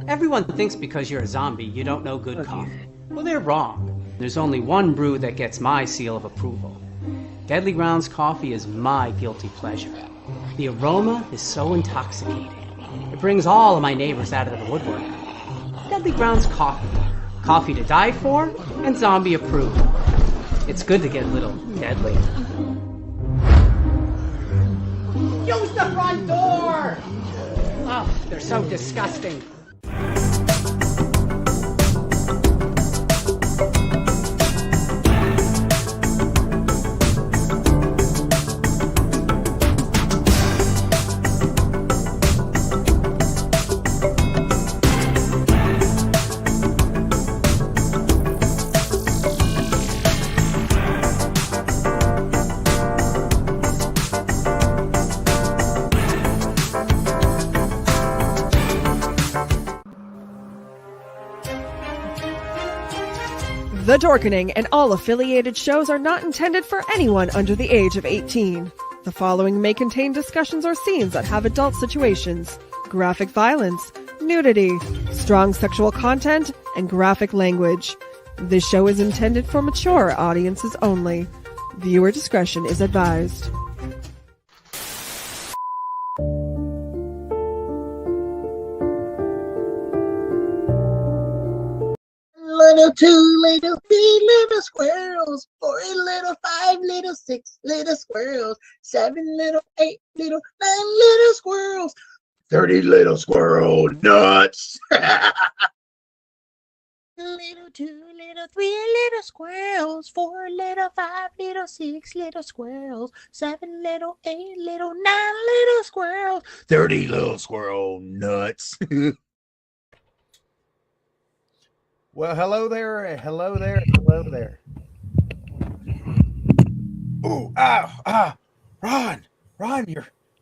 Everyone thinks because you're a zombie, you don't know good coffee. Well, they're wrong. There's only one brew that gets my seal of approval. Deadly Grounds coffee is my guilty pleasure. The aroma is so intoxicating. It brings all of my neighbors out of the woodwork. Deadly Grounds coffee. Coffee to die for and zombie approved. It's good to get a little deadly. Use the front door! Oh, they're so disgusting. The Dorkening and all affiliated shows are not intended for anyone under the age of 18. The following may contain discussions or scenes that have adult situations, graphic violence, nudity, strong sexual content, and graphic language. This show is intended for mature audiences only. Viewer discretion is advised. Little 2, little 3, little squirrels, 4 little 5, little 6 little squirrels, 7 little 8, little 9 little squirrels, 30 little squirrel nuts. Little 2, little 3 little squirrels, 4 little 5, little 6 little squirrels, 7 little 8, little 9 little squirrels, 30 little squirrel nuts. Well, hello there, hello there, hello there. Ooh, Ron,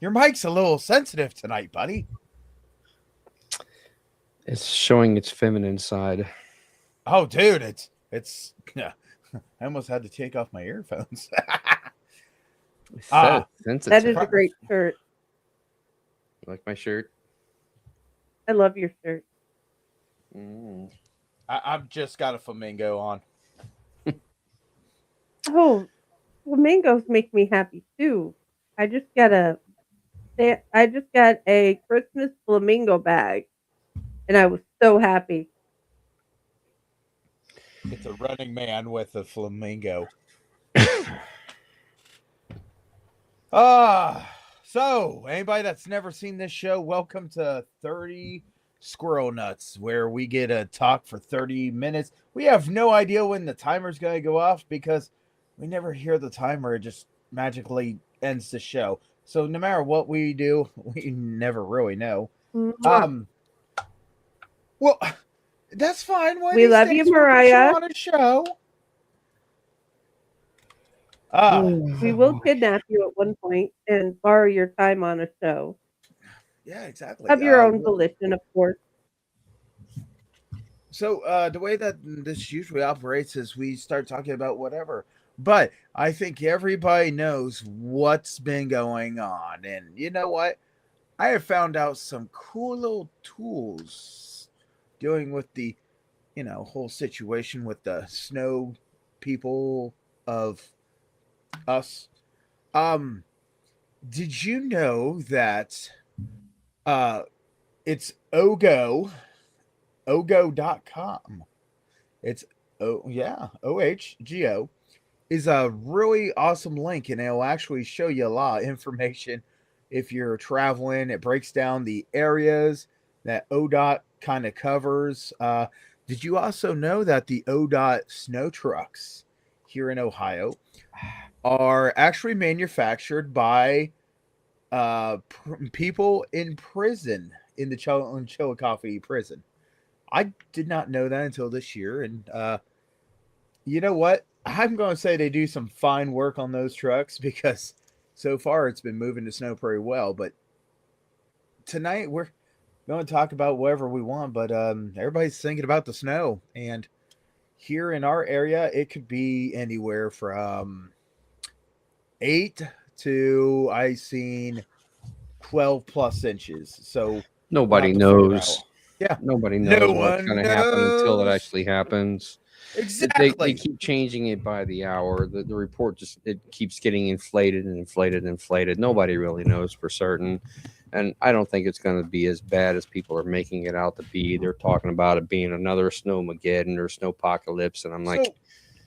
your mic's a little sensitive tonight, buddy. It's showing its feminine side. Oh, dude, it's. I almost had to take off my earphones. So that is a great shirt. You like my shirt? I love your shirt. I've just got a flamingo on. Oh, flamingos make me happy too. I just got a Christmas flamingo bag, and I was so happy. It's a running man with a flamingo. So anybody that's never seen this show, welcome to 30 Squirrel Nuts, where we get a talk for 30 minutes. We have no idea when the timer's going to go off because we never hear the timer. It just magically ends the show. So no matter what we do, we never really know. Mm-hmm. Well, that's fine. We love you, Mariah. On a show. We will kidnap you at one point and borrow your time on a show. Yeah, exactly. Of your own volition, of course. So the way that this usually operates is we start talking about whatever. But I think everybody knows what's been going on. And you know what? I have found out some cool little tools dealing with the, whole situation with the snow people of us. Did you know that it's ogo.com. It's OHGO is a really awesome link, and it'll actually show you a lot of information if you're traveling. It breaks down the areas that ODOT kind of covers. Did you also know that the ODOT snow trucks here in Ohio are actually manufactured by people in prison, in the Chillicothe prison? I did not know that until this year. And you know what? I'm going to say they do some fine work on those trucks because so far it's been moving the snow pretty well. But tonight we're going to talk about whatever we want, but everybody's thinking about the snow. And here in our area, it could be anywhere from 8 to I seen 12 plus inches. So we'll Nobody have to figure that out. knows. Yeah. Nobody No knows what's one going to happen until it knows. actually happens. They Exactly. keep changing it by the hour. The report just it keeps getting inflated and inflated and inflated. Nobody really knows for certain, and I don't think it's going to be as bad as people are making it out to be. They're talking about it being another snowmageddon or snowpocalypse, and I'm like, So,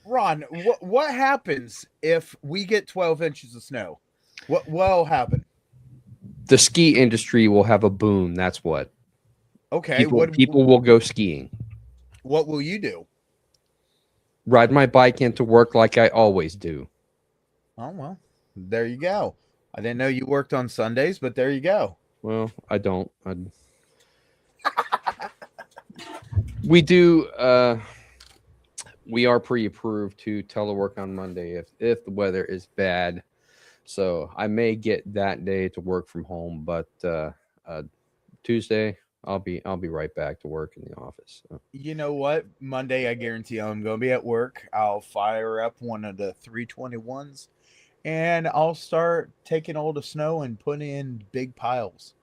Ron, what happens if we get 12 inches of snow? What will happen? the ski industry will have a boom. That's what Okay, people will go skiing. what will you do? Ride my bike into work like I always do. Oh well, there you go. I didn't know you worked on Sundays, but there you go. Well, I don't. We do. We are pre-approved to telework on Monday if the weather is bad. So I may get that day to work from home, but Tuesday I'll be right back to work in the office. So. You know what? Monday, I guarantee I'm going to be at work. I'll fire up one of the 321s and I'll start taking all the snow and putting in big piles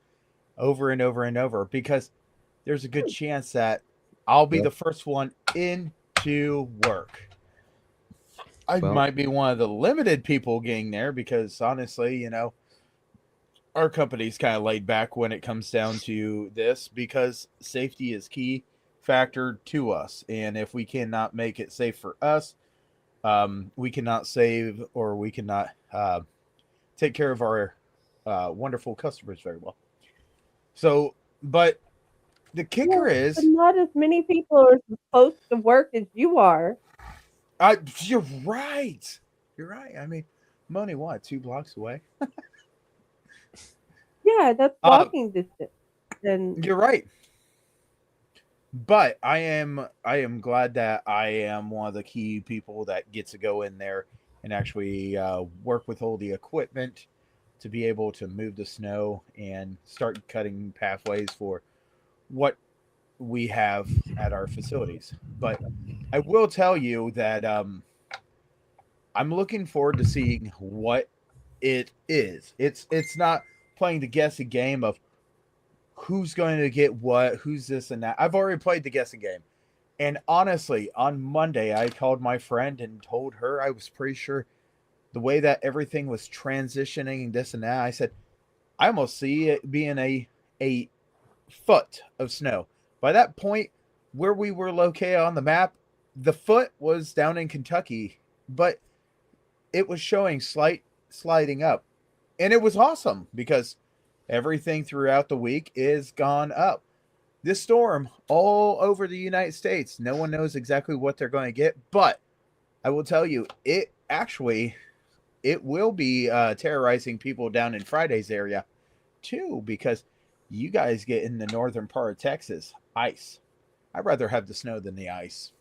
over and over and over because there's a good chance that I'll be the first one into work. I might be one of the limited people getting there because honestly, you know, our company's kind of laid back when it comes down to this because safety is key factor to us. And if we cannot make it safe for us, we cannot save or we cannot take care of our wonderful customers very well. So, but the kicker is not as many people are supposed to work as you are. You're right. You're right. I mean, I'm only what, 2 blocks away? Yeah, that's walking distance. And you're right. But I am glad that I am one of the key people that gets to go in there and actually work with all the equipment to be able to move the snow and start cutting pathways for what we have at our facilities. But I will tell you that I'm looking forward to seeing what it is. It's not playing the guessing game of who's going to get what, who's this and that. I've already played the guessing game. And honestly, on Monday, I called my friend and told her I was pretty sure the way that everything was transitioning and this and that. I said, I almost see it being a foot of snow. By that point, where we were located on the map, the foot was down in Kentucky, but it was showing slight sliding up. And it was awesome because everything throughout the week is gone up. This storm all over the United States, no one knows exactly what they're going to get, but I will tell you, it will be terrorizing people down in Friday's area too, because you guys get in the northern part of Texas, ice. I'd rather have the snow than the ice.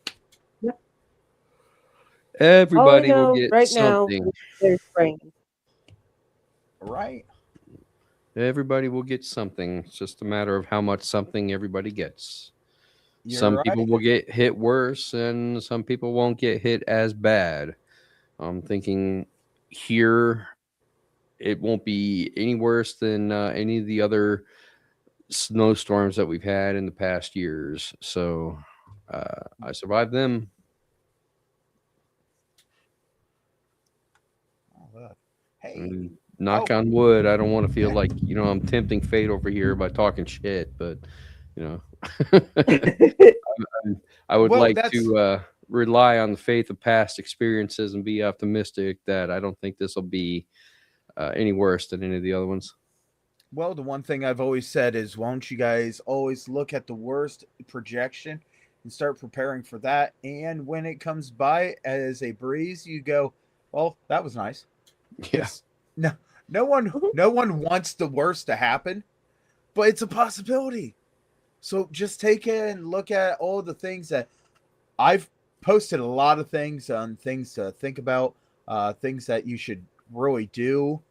Everybody will get right something. Now, there's rain. Right. Everybody will get something. It's just a matter of how much something everybody gets. You're people will get hit worse, and some people won't get hit as bad. I'm thinking here it won't be any worse than any of the other snowstorms that we've had in the past years. So I survived them. Hey, knock on wood. I don't want to feel like, I'm tempting fate over here by talking shit, but I would like to rely on the faith of past experiences and be optimistic that I don't think this will be any worse than any of the other ones. Well, the one thing I've always said is, why don't you guys always look at the worst projection and start preparing for that? And when it comes by as a breeze, you go, well, that was nice. Yes. No one wants the worst to happen, but it's a possibility. So just take it and look at all the things that I've posted. A lot of things on things to think about, things that you should really do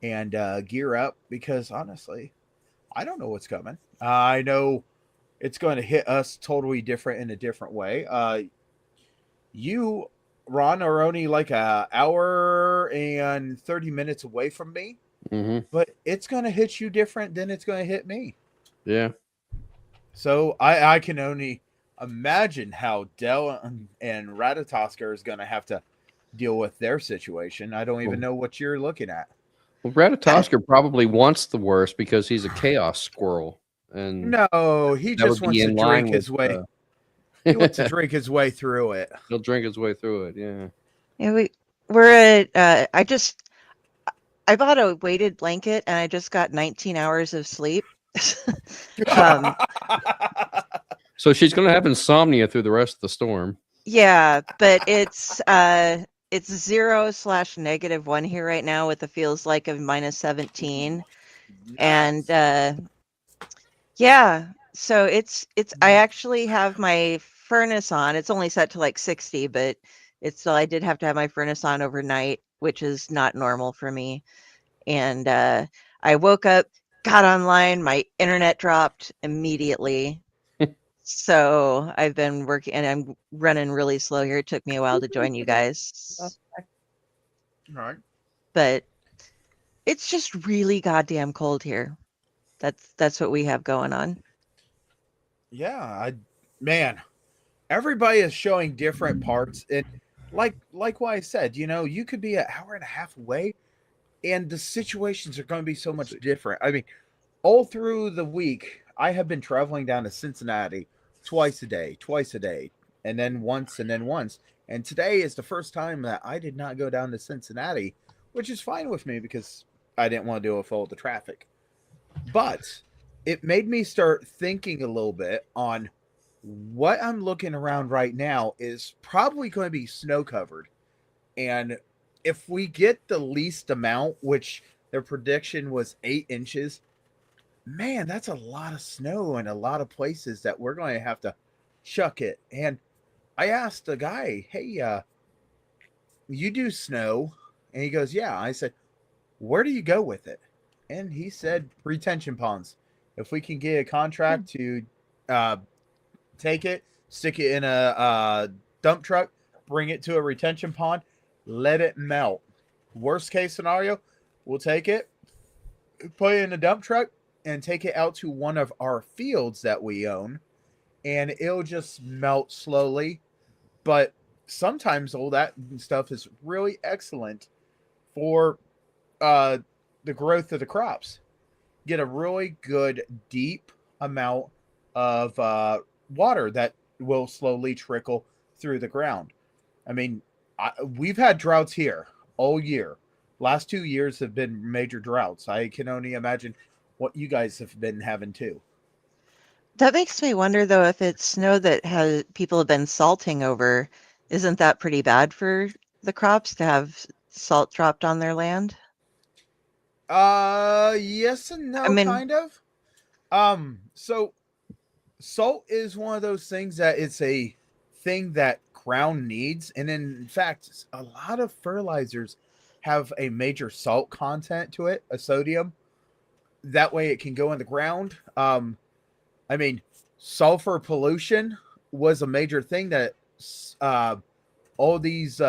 and gear up, because honestly, I don't know what's coming. I know it's going to hit us totally different in a different way. You, Ron, are only like a hour and 30 minutes away from me, but it's going to hit you different than it's going to hit me. Yeah. So I can only imagine how Dell and Ratatosker is going to have to deal with their situation. I don't even know what you're looking at. Well, Ratatosker probably wants the worst because he's a chaos squirrel. And no, he just wants to drink his way. He wants to drink his way through it. He'll drink his way through it. Yeah. Yeah, we're at. I bought a weighted blanket and I just got 19 hours of sleep. So she's going to have insomnia through the rest of the storm. Yeah, but it's 0/-1 here right now with a feels like of -17, and yeah, so it's. I actually have my furnace on. It's only set to like 60, but it's still. I did have to have my furnace on overnight, which is not normal for me. And I woke up, got online, my internet dropped immediately. So I've been working, and I'm running really slow here. It took me a while to join you guys. All right. But it's just really goddamn cold here. That's what we have going on. Yeah, man, everybody is showing different parts, and like what I said, you could be an hour and a half away, and the situations are going to be so much different. I mean, all through the week, I have been traveling down to Cincinnati twice a day, and then once, and today is the first time that I did not go down to Cincinnati, which is fine with me because I didn't want to deal with all the traffic. But it made me start thinking a little bit on what I'm looking around right now is probably going to be snow covered. And if we get the least amount, which their prediction was 8 inches, man, that's a lot of snow in a lot of places that we're going to have to chuck it. And I asked the guy, hey, you do snow? And he goes, yeah. I said, where do you go with it? And he said, retention ponds. If we can get a contract to take it, stick it in a dump truck, bring it to a retention pond, let it melt. Worst case scenario, we'll take it, put it in a dump truck, and take it out to one of our fields that we own, and it'll just melt slowly. But sometimes all that stuff is really excellent for the growth of the crops. Get a really good deep amount of water that will slowly trickle through the ground. I mean, we've had droughts here all year. Last 2 years have been major droughts. I can only imagine what you guys have been having too. That makes me wonder, though, if it's snow that people have been salting over, isn't that pretty bad for the crops to have salt dropped on their land? Yes and no, kind of. So salt is one of those things that it's a thing that ground needs, and in fact, a lot of fertilizers have a major salt content to it, a sodium. That way it can go in the ground. I mean, sulfur pollution was a major thing that all these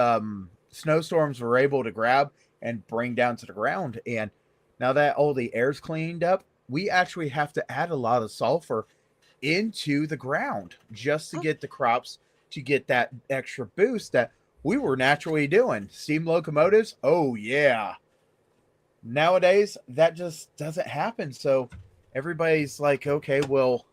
snowstorms were able to grab and bring down to the ground. And now that all the air's cleaned up, we actually have to add a lot of sulfur into the ground just to get the crops to get that extra boost that we were naturally doing. Steam locomotives, oh yeah. Nowadays, that just doesn't happen. So everybody's like, okay, well,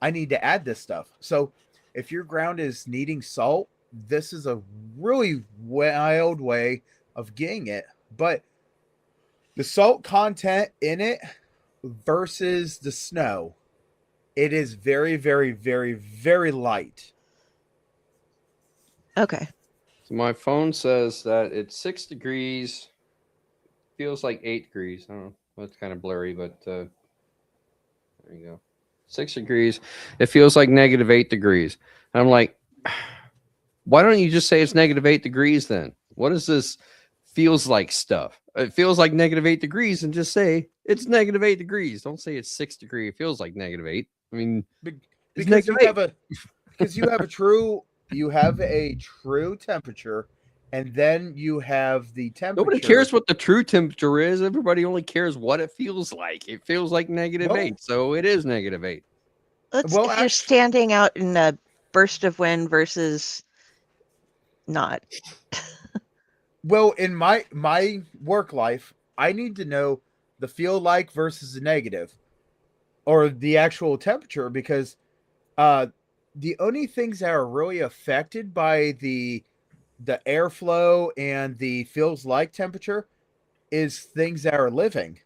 I need to add this stuff. So if your ground is needing salt, this is a really wild way of getting it. But the salt content in it versus the snow, it is very, very, very, very light. Okay. So my phone says that it's 6 degrees. Feels like 8 degrees. I don't know. That's kind of blurry, but there you go. 6 degrees. It feels like -8 degrees. And I'm like, why don't you just say it's -8 degrees then? What is this feels like stuff? It feels like -8 degrees and just say it's -8 degrees. Don't say it's 6 degrees. It feels like -8. I mean, Because you have a true you have a true temperature, and then you have the temperature. Nobody cares what the true temperature is. Everybody only cares what it feels like. It feels like -8, so it is -8. If you're standing out in a burst of wind versus not. Well, in my work life, I need to know the feel like versus the negative, or the actual temperature, because the only things that are really affected by the airflow and the feels like temperature is things that are living.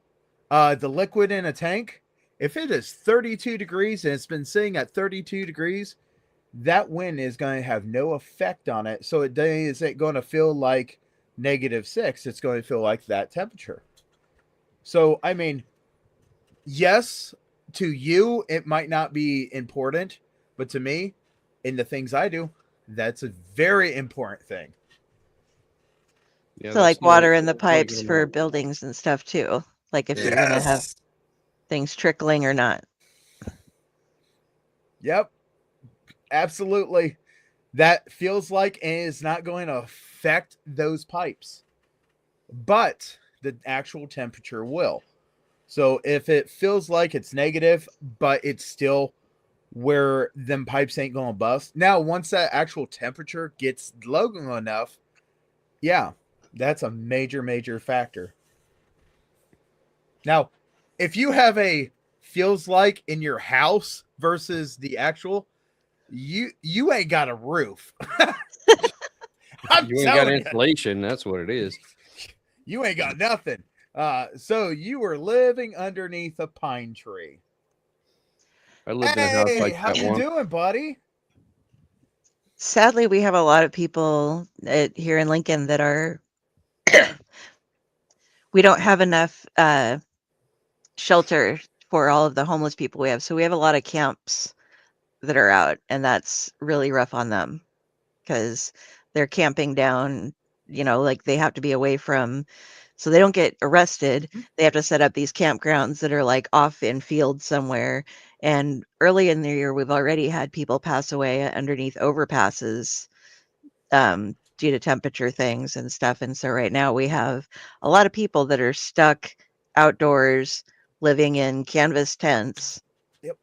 The liquid in a tank, if it is 32 degrees and it's been sitting at 32 degrees, that wind is going to have no effect on it. So it isn't going to feel like -6. It's going to feel like that temperature. So, I mean, yes, to you, it might not be important, but to me, in the things I do, that's a very important thing. Yeah, So like water in the pipes for buildings and stuff too. Like if you're going to have things trickling or not. Yep. Absolutely. That feels like it is not going to affect those pipes, but the actual temperature will. So if it feels like it's negative, but it's still where them pipes ain't going to bust. Now, once that actual temperature gets low enough, yeah, that's a major, major factor. Now, if you have a feels like in your house versus the actual, you ain't got a roof. You ain't got insulation. That's what it is. You ain't got nothing. So you were living underneath a pine tree. I lived in a house like how that you once. doing, buddy? Sadly, we have a lot of people here in Lincoln that are. We don't have enough shelter for all of the homeless people we have, so we have a lot of camps that are out, and that's really rough on them because they're camping down. You know, like they have to be away from, so they don't get arrested. They have to set up these campgrounds that are like off in fields somewhere. And early in the year, we've already had people pass away underneath overpasses due to temperature things and stuff. And so right now we have a lot of people that are stuck outdoors living in canvas tents. Yep.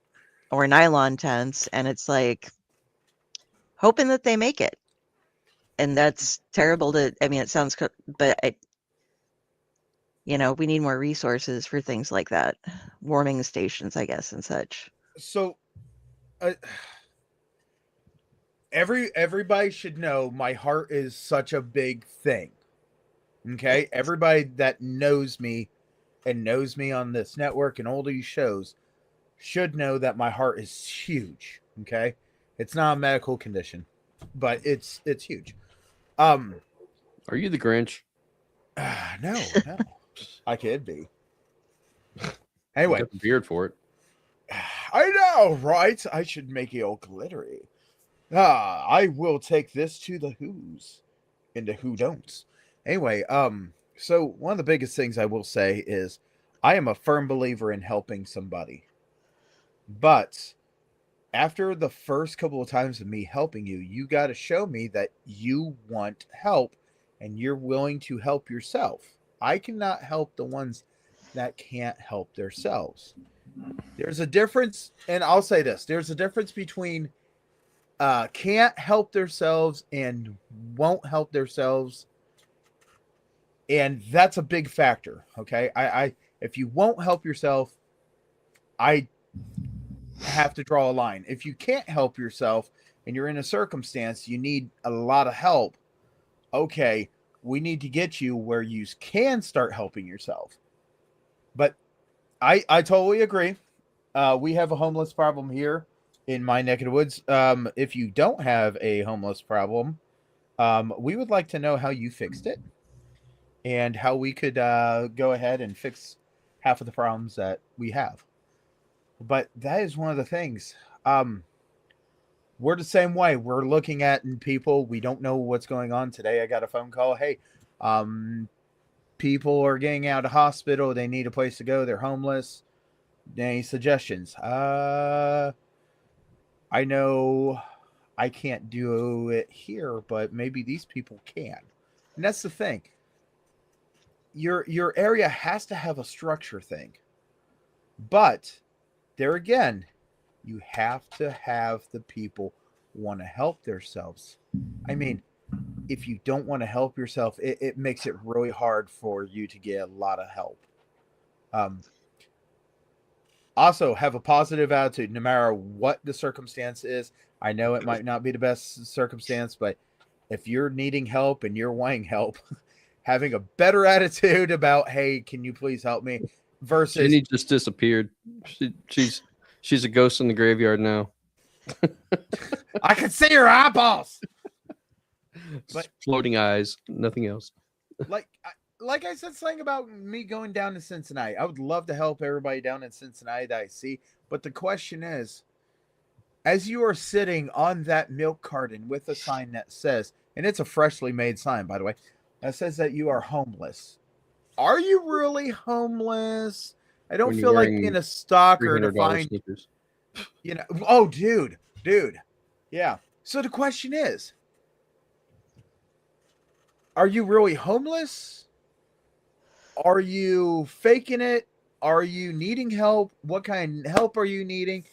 Or nylon tents. And it's like hoping that they make it. And that's terrible it sounds, but we need more resources for things like that. Warming stations, I guess, and such. So everybody should know my heart is such a big thing. Okay? Everybody that knows me and knows me on this network and all these shows should know that my heart is huge. Okay? It's not a medical condition, but it's huge. Are you the Grinch? No. I could be. Anyway, you got the beard for it. I know, right? I should make it all glittery. I will take this to the who's and the who don'ts. Anyway, so one of the biggest things I will say is I am a firm believer in helping somebody. But after the first couple of times of me helping you, you got to show me that you want help and you're willing to help yourself. I cannot help the ones that can't help themselves. There's a difference, and I'll say this. There's a difference between can't help themselves and won't help themselves. And that's a big factor, okay? I if you won't help yourself, I have to draw a line. If you can't help yourself and you're in a circumstance you need a lot of help, okay, we need to get you where you can start helping yourself. But I totally agree. We have a homeless problem here in my neck of the woods. If you don't have a homeless problem, we would like to know how you fixed it and how we could go ahead and fix half of the problems that we have. But that is one of the things. We're the same way. We're looking at people. We don't know what's going on today. I got a phone call. Hey, people are getting out of hospital. They need a place to go. They're homeless. Any suggestions? I know I can't do it here, but maybe these people can. And that's the thing. Your area has to have a structure thing. But there again, you have to have the people want to help themselves. I mean, if you don't want to help yourself, it makes it really hard for you to get a lot of help. Um, Also, have a positive attitude no matter what the circumstance is. I know it might not be the best circumstance, but if you're needing help and you're wanting help, having a better attitude about, hey, can you please help me? Versus Jenny just disappeared. She's a ghost in the graveyard now. I can see your eyeballs. But floating eyes, nothing else. Like I said something about me going down to Cincinnati. I would love to help everybody down in Cincinnati that I see. But the question is, as you are sitting on that milk carton with a sign that says, and it's a freshly made sign, by the way, that says that you are homeless. Are you really homeless? I don't feel like being a stalker to find, sneakers. you know, oh, dude. Yeah. So the question is, are you really homeless? Are you faking it? Are you needing help? What kind of help are you needing?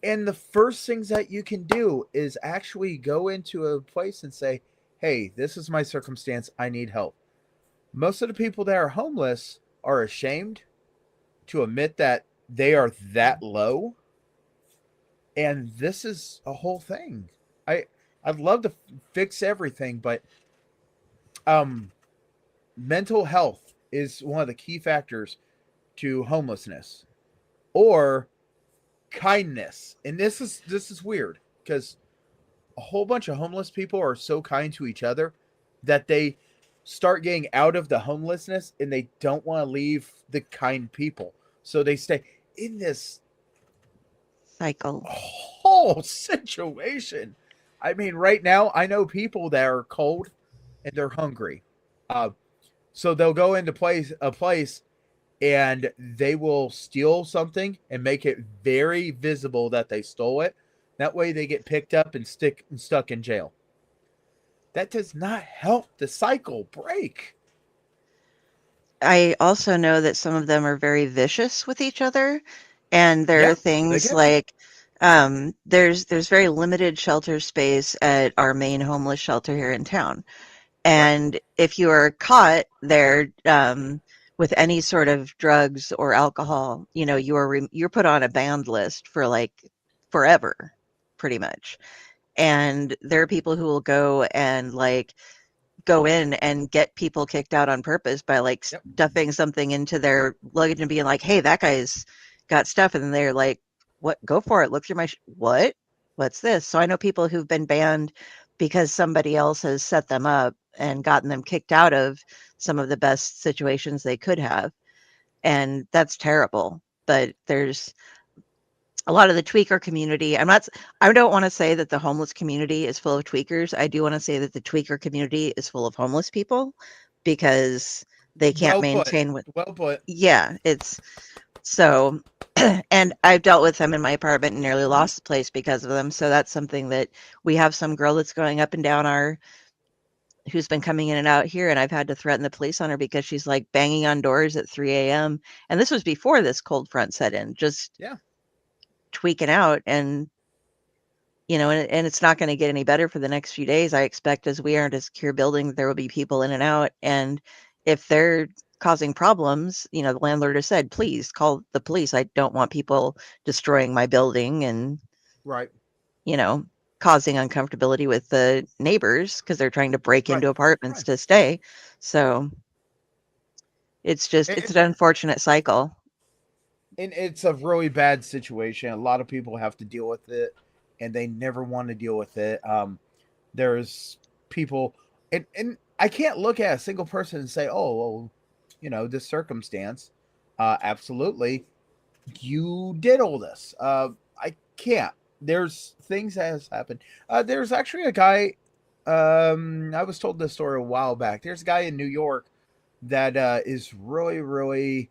And the first things that you can do is actually go into a place and say, hey, this is my circumstance. I need help. Most of the people that are homeless are ashamed to admit that they are that low. And this is a whole thing. I'd love to fix everything, but mental health is one of the key factors to homelessness, or kindness. And this is weird because a whole bunch of homeless people are so kind to each other that they start getting out of the homelessness and they don't want to leave the kind people. So they stay in this cycle, whole situation. I mean, right now, I know people that are cold and they're hungry. So they'll go into a place and they will steal something and make it very visible that they stole it. That way they get picked up and stuck in jail. That does not help the cycle break. I also know that some of them are very vicious with each other, and there are things like there's very limited shelter space at our main homeless shelter here in town. And if you are caught there with any sort of drugs or alcohol, you know, you're put on a banned list for like forever, pretty much. And there are people who will go and like go in and get people kicked out on purpose by like stuffing something into their luggage and being like, hey, that guy's got stuff. And then they're like, what? Go for it. Look through my what? What's this? So I know people who've been banned because somebody else has set them up and gotten them kicked out of some of the best situations they could have. And that's terrible. But there's a lot of the tweaker community. I don't want to say that the homeless community is full of tweakers. I do want to say that the tweaker community is full of homeless people because they can't maintain what. Well put. Yeah, it's so. And I've dealt with them in my apartment and nearly lost the place because of them. So that's something that we have some girl that's going up and down who's been coming in and out here, and I've had to threaten the police on her because she's like banging on doors at 3 a.m. And this was before this cold front set in. Just tweaking out, and you know, and it's not going to get any better for the next few days. I expect as we aren't a secure building, there will be people in and out, and if they're causing problems, you know, the landlord has said, please call the police. I don't want people destroying my building and you know, causing uncomfortability with the neighbors because they're trying to break into apartments to stay. So it's an unfortunate cycle. And it's a really bad situation. A lot of people have to deal with it, and they never want to deal with it. There's people, and I can't look at a single person and say, oh, well, you know, this circumstance, absolutely, you did all this. I can't. There's things that has happened. There's actually a guy, I was told this story a while back. There's a guy in New York that is really, really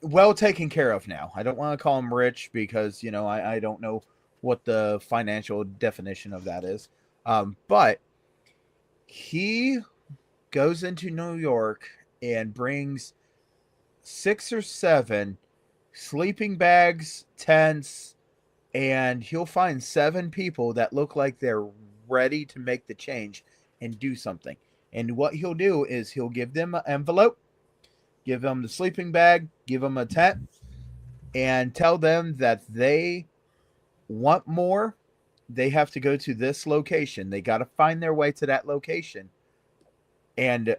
well taken care of now. I don't want to call him rich because, you know, I don't know what the financial definition of that is. But he goes into New York and brings 6 or 7 sleeping bags, tents, and he'll find 7 people that look like they're ready to make the change and do something. And what he'll do is he'll give them an envelope, give them the sleeping bag, give them a tent, and tell them that they want more. They have to go to this location. They got to find their way to that location. And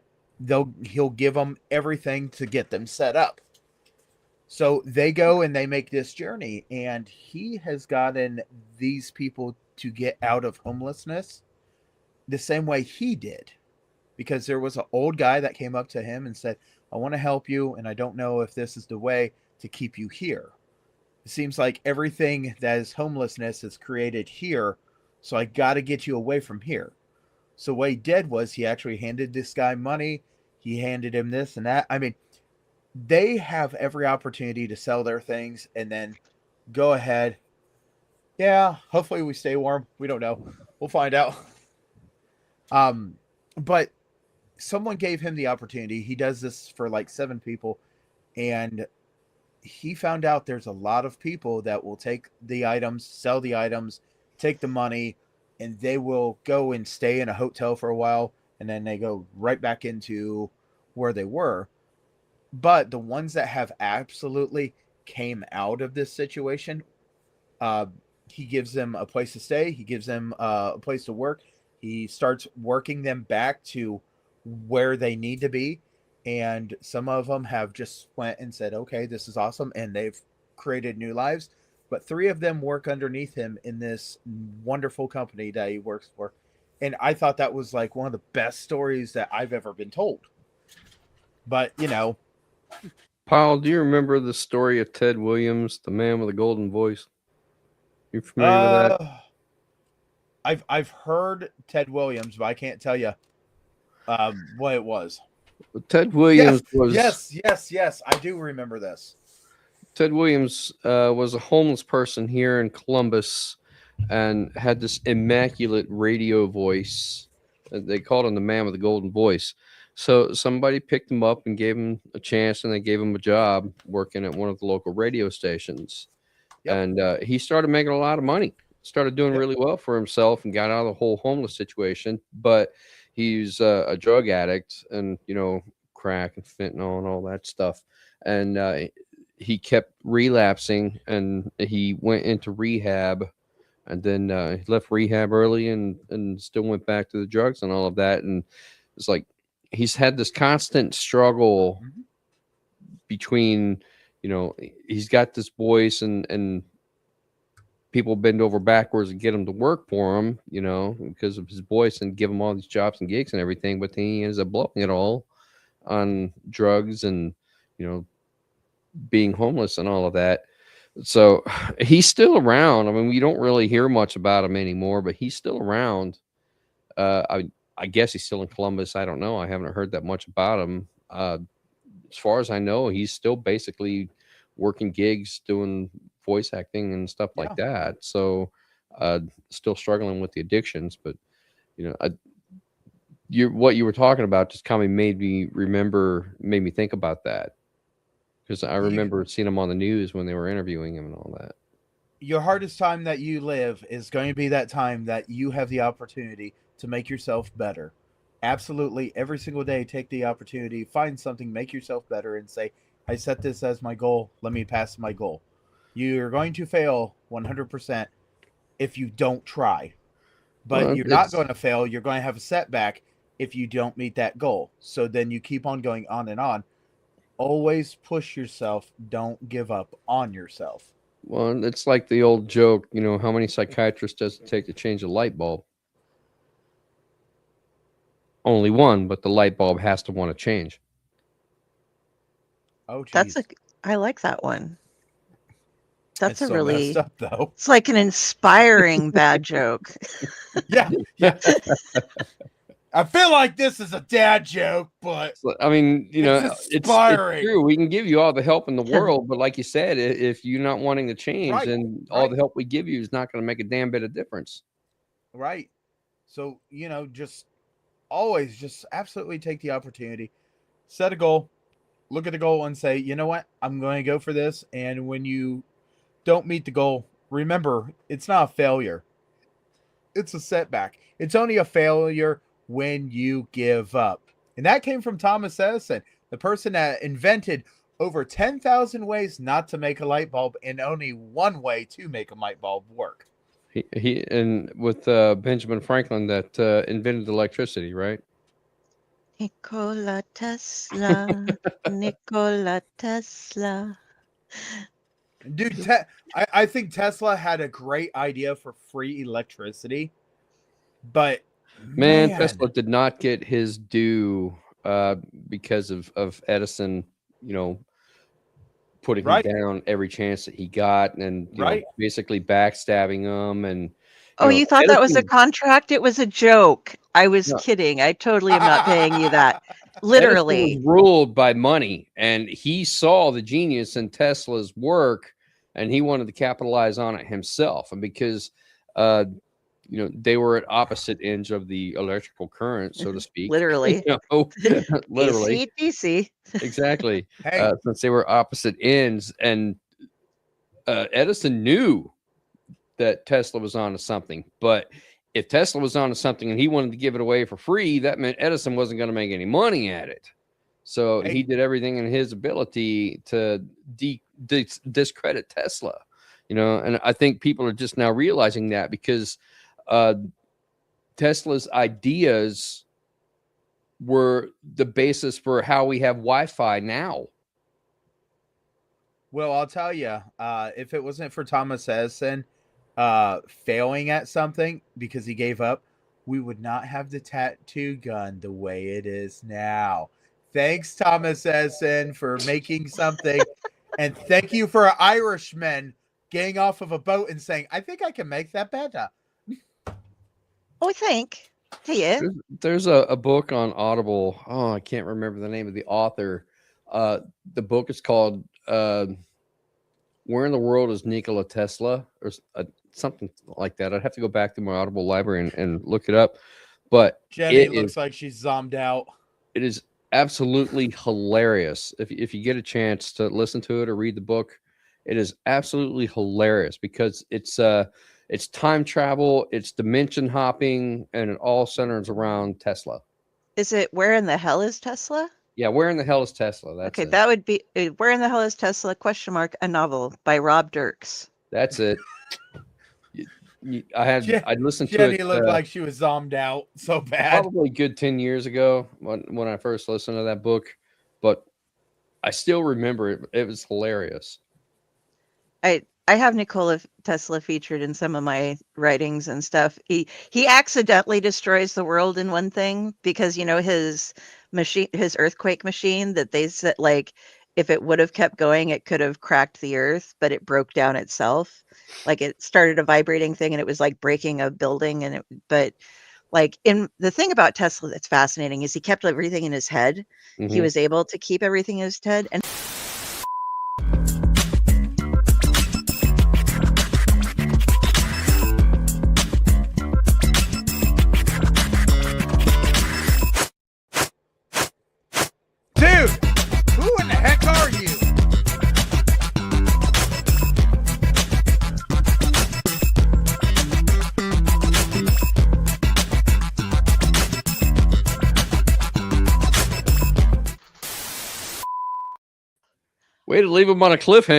he'll give them everything to get them set up. So they go and they make this journey, and he has gotten these people to get out of homelessness the same way he did. Because there was an old guy that came up to him and said, I want to help you, and I don't know if this is the way to keep you here. It seems like everything that is homelessness is created here, so I got to get you away from here. So what he did was he actually handed this guy money. He handed him this and that. I mean, they have every opportunity to sell their things and then go ahead. Yeah, hopefully we stay warm. We don't know. We'll find out. But someone gave him the opportunity. He does this for like 7 people, and he found out there's a lot of people that will take the items, sell the items, take the money, and they will go and stay in a hotel for a while, and then they go right back into where they were. But the ones that have absolutely came out of this situation, he gives them a place to stay. He gives them a place to work. He starts working them back to where they need to be. And some of them have just went and said, okay, this is awesome. And they've created new lives. But 3 of them work underneath him in this wonderful company that he works for. And I thought that was like one of the best stories that I've ever been told. But, you know. Paul, do you remember the story of Ted Williams, the man with the golden voice? You familiar with that? I've heard Ted Williams, but I can't tell you what it was. Ted Williams was... Yes. I do remember this. Ted Williams was a homeless person here in Columbus and had this immaculate radio voice. They called him the man with the golden voice. So somebody picked him up and gave him a chance, and they gave him a job working at one of the local radio stations. Yep. And he started making a lot of money, started doing really well for himself, and got out of the whole homeless situation. But he's a drug addict, and, you know, crack and fentanyl and all that stuff. And he kept relapsing, and he went into rehab, and then he left rehab early and still went back to the drugs and all of that. And it's like he's had this constant struggle between, you know, he's got this voice and people bend over backwards and get him to work for him, you know, because of his voice, and give him all these jobs and gigs and everything. But then he ends up blowing it all on drugs and, you know, being homeless and all of that. So he's still around. I mean, we don't really hear much about him anymore, but he's still around. I guess he's still in Columbus. I don't know. I haven't heard that much about him. As far as I know, he's still basically working gigs, doing voice acting and stuff like that. So still struggling with the addictions. But, you know, what you were talking about just kind of made me think about that. Because I remember seeing him on the news when they were interviewing him and all that. Your hardest time that you live is going to be that time that you have the opportunity to make yourself better. Absolutely. Every single day, take the opportunity, find something, make yourself better, and say, I set this as my goal. Let me pass my goal. You're going to fail 100% if you don't try. But you're not going to fail. You're going to have a setback if you don't meet that goal. So then you keep on going on and on. Always push yourself. Don't give up on yourself. Well, it's like the old joke, you know, how many psychiatrists does it take to change a light bulb? Only one, but the light bulb has to want to change. Oh, geez. I like that one. That's it's a really messed up, though. It's like an inspiring bad joke. Yeah. I feel like this is a dad joke, but I mean, it's it's inspiring. true. We can give you all the help in the world, but like you said, if you're not wanting to change, Right, then all the help we give you is not going to make a damn bit of difference. Right. So, just always just absolutely take the opportunity, set a goal, look at the goal and say, you know what, I'm going to go for this. And when you don't meet the goal, remember, it's not a failure. It's a setback. It's only a failure when you give up. And that came from Thomas Edison, the person that invented over 10,000 ways not to make a light bulb and only one way to make a light bulb work. He and with Benjamin Franklin that invented electricity, right? Nikola Tesla, Nikola Tesla. Dude, I think Tesla had a great idea for free electricity, but man, Tesla did not get his due because of Edison, putting him down every chance that he got, and basically backstabbing him. And you thought that was a contract? It was a joke. I was kidding. I totally am not paying you that. Literally, Edison was ruled by money, and he saw the genius in Tesla's work, and he wanted to capitalize on it himself. And because they were at opposite ends of the electrical current, so to speak. Literally. Literally. DC. Exactly. Since they were opposite ends, and Edison knew that Tesla was onto something. But if Tesla was onto something and he wanted to give it away for free, that meant Edison wasn't going to make any money at it. So he did everything in his ability to discredit Tesla. And I think people are just now realizing that, because Tesla's ideas were the basis for how we have Wi-Fi now. Well, I'll tell you, if it wasn't for Thomas Edison failing at something because he gave up, we would not have the tattoo gun the way it is now. Thanks, Thomas Edison, for making something. And thank you for an Irishman getting off of a boat and saying, I think I can make that better. Oh, thank you. There's a book on Audible. Oh, I can't remember the name of the author. The book is called Where in the World is Nikola Tesla? Or something like that. I'd have to go back to my Audible library and look it up. But Jenny looks like she's zombed out. It is absolutely hilarious. If you get a chance to listen to it or read the book, it is absolutely hilarious, because it's time travel, it's dimension hopping, and it all centers around Tesla. Is it Where in the Hell is Tesla? Yeah, Where in the Hell is Tesla? That's okay. That would be Where in the Hell is Tesla? ? A novel by Rob Dirks. That's it. I listened to Jenny it. Jenny looked like she was zombed out so bad. Probably a good 10 years ago when I first listened to that book, but I still remember it. It was hilarious. I have Nikola Tesla featured in some of my writings and stuff. He accidentally destroys the world in one thing, because his earthquake machine that they said, like, if it would have kept going, it could have cracked the earth, but it broke down itself. Like, it started a vibrating thing and it was like breaking a building. But in the thing about Tesla that's fascinating is he kept everything in his head. Mm-hmm. He was able to keep everything in his head. And way to leave him on a cliffhanger.